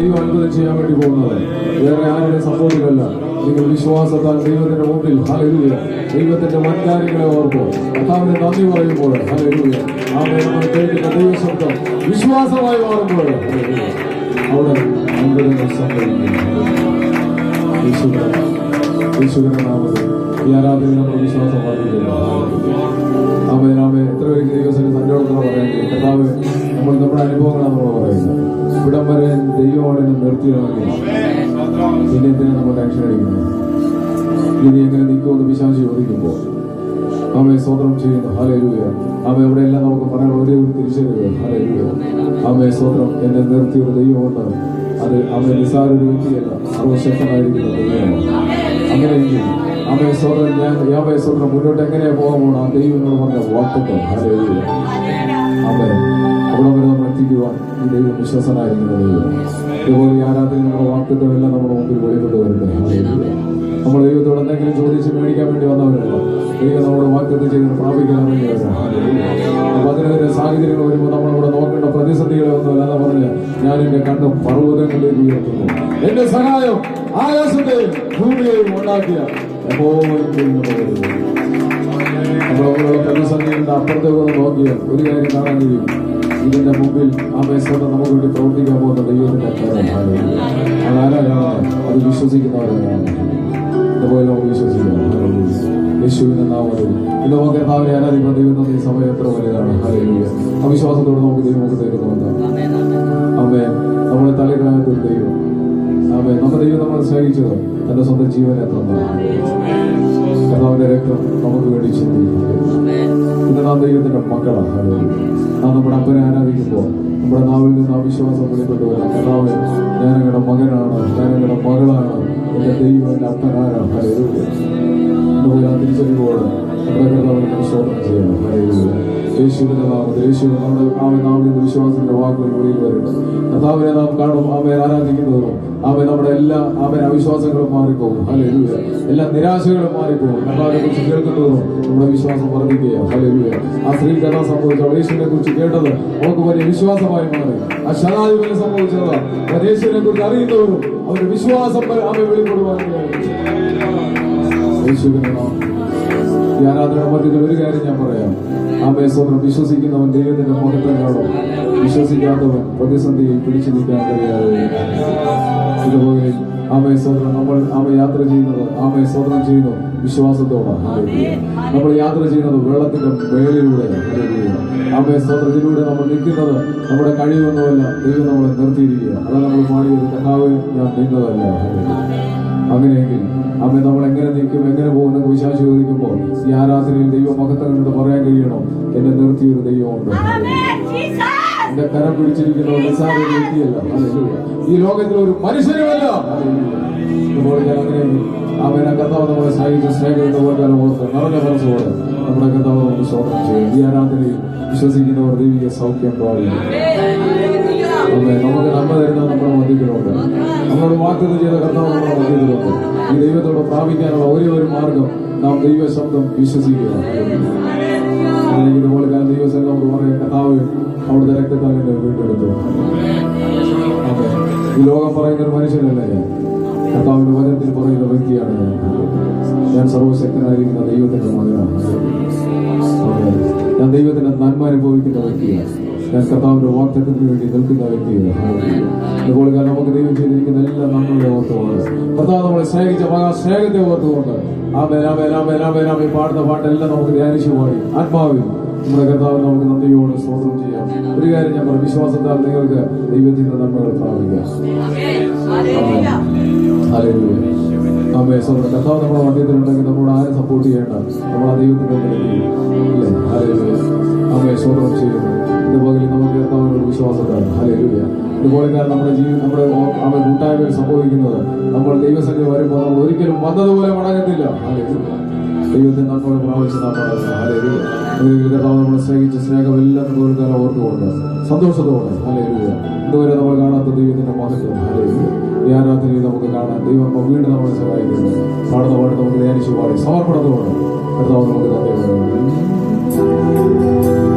ദൈവം അത്ഭുതം ചെയ്യാൻ വേണ്ടി പോകുന്നത് വേറെ ആരുടെ സപ്പോർട്ടിലല്ല. നിങ്ങൾ വിശ്വാസത്താൽ ദൈവത്തിന്റെ മുമ്പിൽ ഹല്ലേലൂയ ദൈവത്തിന്റെ വൻകാര്യങ്ങളെ ഓർത്ത് കർത്താവിന് നന്ദി പറയുമ്പോൾ ഹല്ലേലൂയ നമ്മൾ കേൾക്കുന്ന ദൈവശബ്ദം വിശ്വാസമായി മാറുമ്പോൾ അവിടെ അത്ഭുതങ്ങൾ സംഭവിക്കും. യേശുവിന്റെ നാമത്തിൽ ഈ ആരാധന നമ്മുടെ വിശ്വാസം വർദ്ധിക്കുന്നു. എത്ര പേർക്ക് ദൈവത്തിന് തന്നോടൊക്കെ പറയാൻ കർത്താവ് നമ്മുടെ അനുഭവങ്ങളാണ് നമ്മൾ പറയുന്നത്. ഇവിടം വരെ ദൈവമാണ് നിർത്തിയിടണമെങ്കിൽ പിന്നെ എന്തിനാണ് നമ്മൾ ടെൻഷൻ അടിക്കുന്നത്? ഇനി എങ്ങനെ നിൽക്കുമെന്ന് പിശാച് ചോദിക്കുമ്പോൾ സ്തോത്രം ചെയ്യുന്നു. ഹല്ലേലൂയ. എവിടെയെല്ലാം നമുക്ക് പറയാൻ ഒരേ ഒരു തിരിച്ചറിവ്. ഹല്ലേലൂയ. സ്തോത്രം എന്നെ നിർത്തിയൊരു ദൈവമുണ്ട്. അത് നിസ്സാര ഒരു വ്യക്തിയല്ല, സർവശക്തനായിരിക്കുന്ന ദൈവമാണ്. അങ്ങനെയെങ്കിൽ സ്തോത്രം മുന്നോട്ട് എങ്ങനെയാ പോകാൻ പോകണം? ആ ദൈവങ്ങൾ പറഞ്ഞ വാക്തത്വം. ഹല്ലേലൂയ. അവിടെ വരെ നമ്മൾ എത്തിക്കുവാൻ ഈ ദൈവം വിശ്വസനായിരിക്കുന്ന ദൈവം. ഇതുപോലെ ഈ ആരാധനകളുടെ വാക്തത്വം എല്ലാം നമ്മുടെ മുമ്പിൽ വെളിപ്പെട്ട് വരട്ടെ. നമ്മൾ ദൈവത്തോട് എന്തെങ്കിലും ചോദിച്ച് മേടിക്കാൻ വേണ്ടി വന്നവരല്ല. ദൈവം നമ്മുടെ വാക്തത്വം ചെയ്ത് പ്രാപിക്കാൻ വേണ്ടി വരാം. അപ്പൊ അതിനെതിരെ സാഹചര്യങ്ങൾ വരുമ്പോൾ നമ്മളിവിടെ നോക്കേണ്ട പ്രതിസന്ധികളെ ഒന്നുമല്ല എന്ന് പറഞ്ഞ് ഞാൻ എന്റെ കണ്ണും പർവ്വതങ്ങളിലേക്ക് ഉയർത്തുന്നു. എന്റെ സഹായം ആകാശത്തെയും ഭൂമിയെയും ഉണ്ടാക്കിയ നമ്മളുള്ള പ്രതിസന്ധികളുടെ അപ്പുറത്തേക്കൊന്ന് നോക്കിയാൽ ഒരു കാര്യം കാണാൻ കഴിയും. ഇതിന്റെ മുമ്പിൽ സ്വന്തം നമുക്ക് വേണ്ടി പ്രവർത്തിക്കാൻ പോകുന്ന ദൈവത്തിന്റെ അതാരാണ്? അത് വിശ്വസിക്കുന്നവരാണ്. അതുപോലെ നമുക്ക് വിശ്വസിക്കാം. യേശുവിന്റെ നാമത്തിൽ ഇന്ന് നമുക്ക് കർത്താവിനെ ആരാധിക്കുന്ന ദൈവം ഈ സമയം എത്ര വലുതാണ്. ഹല്ലേലൂയ. അവിശ്വാസത്തോടെ നമുക്ക് ദൈവം തരുന്നുണ്ട്. നമ്മളെ തലയിലാകത്തൊരു ദൈവം. നമ്മുടെ ദൈവം നമ്മളെ സ്നേഹിച്ചത് തന്റെ സ്വന്തം ജീവനെ തന്നതാണ്. കർത്താവിന്റെ രക്തം നമുക്ക് വേണ്ടി ചിന്തിക്കുന്നത്. ഇന്ന് നാം ദൈവത്തിന്റെ മക്കളാണ്. നാം നമ്മുടെ അപ്പനെ ആരാധിക്കുമ്പോൾ നമ്മുടെ നാവിൽ നിന്ന് അവിശ്വാസം വെളിപ്പെട്ടു വരാം. കർത്താവ് ഞാൻ ഞങ്ങളുടെ മകനാണ്, ഞാൻ ഞങ്ങളുടെ മകളാണ്, എന്റെ ദൈവം എന്റെ അപ്പനാരാണ്. ഹല്ലേലൂയ. തിരിച്ചറിവുകൊണ്ട് നമ്മുടെ കർത്താവിനെ സ്തോത്രം ചെയ്യണം. ഹല്ലേലൂയ. യേശുവിന്റെ നാമത്തിൽ നാവിൽ വിശ്വാസത്തിന്റെ വാക്കുകൾ വെളിയിൽ വരട്ടെ. കർത്താവിനെ നാം കാണും. ആരാധിക്കുന്നവരും നമ്മുടെ എല്ലാ അവിശ്വാസങ്ങളും മാറിപ്പോകും. ഹല്ലേലൂയ. എല്ലാ നിരാശകളും മാറിപ്പോകും. കർത്താവിനെ കുറിച്ച് കേൾക്കുന്നതും നമ്മുടെ വിശ്വാസം വർദ്ധിക്കുക. ഹല്ലേലൂയ. ആ സ്ത്രീ കഥ സംഭവിച്ച യേശുവിനെ കുറിച്ച് കേട്ടത് നമുക്ക് വലിയ വിശ്വാസമായി മാറി. ആ ശതാധിപനെ സംഭവിച്ചത് യേശുവിനെ കുറിച്ച് അറിയുന്നവരും അവരുടെ വിശ്വാസം വെളിപ്പെടുവാൻ യേശുവിന്റെ നാമം. ഈ ആരാധന മധ്യത്തിൽ ഒരു കാര്യം ഞാൻ പറയാം. സ്വന്തം വിശ്വസിക്കുന്നവൻ ദൈവത്തിന്റെ മുഖത്തെ കാണും. വിശ്വസിക്കാത്തവൻ പ്രതിസന്ധിയിൽ പിടിച്ചു നിൽക്കാൻ കഴിയാതെ. ഇതുപോലെ സ്വന്തം നമ്മൾ യാത്ര ചെയ്യുന്നത് സ്വന്തം ചെയ്യുന്നു വിശ്വാസത്തോടാണ്. നമ്മൾ യാത്ര ചെയ്യുന്നത് വെള്ളത്തിന്റെ മേളിലൂടെ. സ്വത്രത്തിലൂടെ നമ്മൾ നിൽക്കുന്നത് നമ്മുടെ കഴിവൊന്നുമല്ല, ദൈവം നമ്മളെ നിർത്തിയിരിക്കുക. അതാണ് നമ്മൾ പാടിയത്, കർത്താവേ ഞാൻ നിന്നതല്ല. അങ്ങനെയെങ്കിൽ നമ്മൾ എങ്ങനെ നിൽക്കും, എങ്ങനെ പോകുന്ന വിശ്വാസം ചോദിക്കുമ്പോൾ ഈ ആരാധനയിൽ ദൈവം മഹത്വം കണ്ടിട്ട് പറയാൻ കഴിയണം, എന്നെ നിർത്തിയൊരു ദൈവമുണ്ട്. എന്റെ കരം പിടിച്ചിരിക്കുന്ന നിസ്സാര വ്യക്തിയല്ല. ഈ ലോകത്തിൽ ഒരു മനുഷ്യനുമല്ല. ഇപ്പോൾ ഞാൻ അങ്ങനെ കർത്താവ് നമ്മളെ സഹായിച്ച സ്നേഹത്തിന്റെ ഓർക്കാലം ഓർത്ത് നിറഞ്ഞ മനസ്സോടെ നമ്മുടെ കർത്താവ് നമുക്ക് സ്തോത്രം ചെയ്യും. ഈ ആരാധനയിൽ വിശ്വസിക്കുന്നവർ ദൈവിക സൗഖ്യം പ്രാപിക്കും. നമുക്ക് നന്മ തരുന്ന നമ്മുടെ മധ്യത്തിലുണ്ട്. നമ്മളോട് വാഗ്ദത്തം ചെയ്ത കർത്താവ് നമ്മുടെ മധ്യത്തിലുണ്ട്. ഈ ദൈവത്തോട് പ്രാപിക്കാനുള്ള ഒരേ ഒരു മാർഗം നാം ദൈവ ശബ്ദം വിശ്വസിക്കുക. ഇതുപോലെ ദൈവസംഘം നമുക്ക് പറയാം, കർത്താവ് അവിടുത്തെ രക്തത്താൽ എന്നെ വീണ്ടെടുത്തു. ഈ ലോകം പറയുന്ന ഒരു മനുഷ്യനല്ല ഞാൻ, കർത്താവിന്റെ വചനത്തിൽ പറയുന്ന വ്യക്തിയാണ് ഞാൻ സർവശക്തനായിരിക്കുന്ന ദൈവത്തിന്റെ മകനാണ്. ഞാൻ ദൈവത്തിന്റെ നന്മ അനുഭവിക്കുന്ന വ്യക്തിയാണ്. ഞാൻ കർത്താവിന്റെ വാഗ്ദത്തത്തിന് വേണ്ടി നിൽക്കുന്ന വ്യക്തിയാണ്. അതുപോലെ നമുക്ക് ദൈവം ചെയ്തിരിക്കുന്ന എല്ലാ നന്മകളെ ഓർത്തുകൊണ്ട് കർത്താവ് നമ്മളെ സ്നേഹിച്ച മഹാസ്നേഹത്തെ ഓർത്തുകൊണ്ട് ഈ പാടുന്ന പാട്ടെല്ലാം നമുക്ക് ധ്യാനിച്ചു പാടി ആത്മാവിൽ നമ്മുടെ കർത്താവ് നമുക്ക് നന്ദിയോട് സ്തോത്രം ചെയ്യാം. ഒരു കാര്യം ഞാൻ പറഞ്ഞു, വിശ്വാസത്താൽ നിങ്ങൾക്ക് ദൈവത്തിന്റെ നന്മകൾ പ്രാപിക്കാം. കർത്താവ് നമ്മുടെ മധ്യത്തിലുണ്ടെങ്കിൽ നമ്മളോട് ആരും സപ്പോർട്ട് ചെയ്യേണ്ട, നമ്മൾ ആ ദൈവത്തിന്റെ അല്ലേ സ്തോത്രം ചെയ്യുന്നു. ഇതുപോലെ നമുക്ക് കർത്താവിനോട് വിശ്വാസത്താൽ ഹല്ലേലൂയ. ഇതുപോലെ നമ്മുടെ കൂട്ടായ്മയിൽ സംഭവിക്കുന്നത് നമ്മൾ ദൈവസന്നിധി വരുമ്പോൾ നമ്മൾ ഒരിക്കലും വന്നതുപോലെ മടങ്ങത്തില്ല. ദൈവത്തിന്റെ നന്മകൾ പ്രാപിച്ച് നാം മടങ്ങുക. ഹല്ലേലൂയ. കർത്താവ് നമ്മളെ സ്നേഹിച്ച സ്നേഹം എല്ലാം ദൂരക്കാലം ഓർത്തുകൊണ്ട് സന്തോഷത്തോടെ ഹല്ലേലൂയ. ഇതുവരെ നമ്മൾ കാണാത്ത ദൈവത്തിന്റെ മഹത്വം ഹല്ലേലൂയ ഈ ആരാധനയിൽ നമുക്ക് കാണാൻ ദൈവം വീണ്ടും നമ്മളെ സഹായിക്കുന്നു. പാടുന്ന പാട്ട് നമുക്ക് ധ്യാനിച്ചു പാടി സമർപ്പണത്തോടെ കർത്താവ് നമുക്ക് നന്ദി.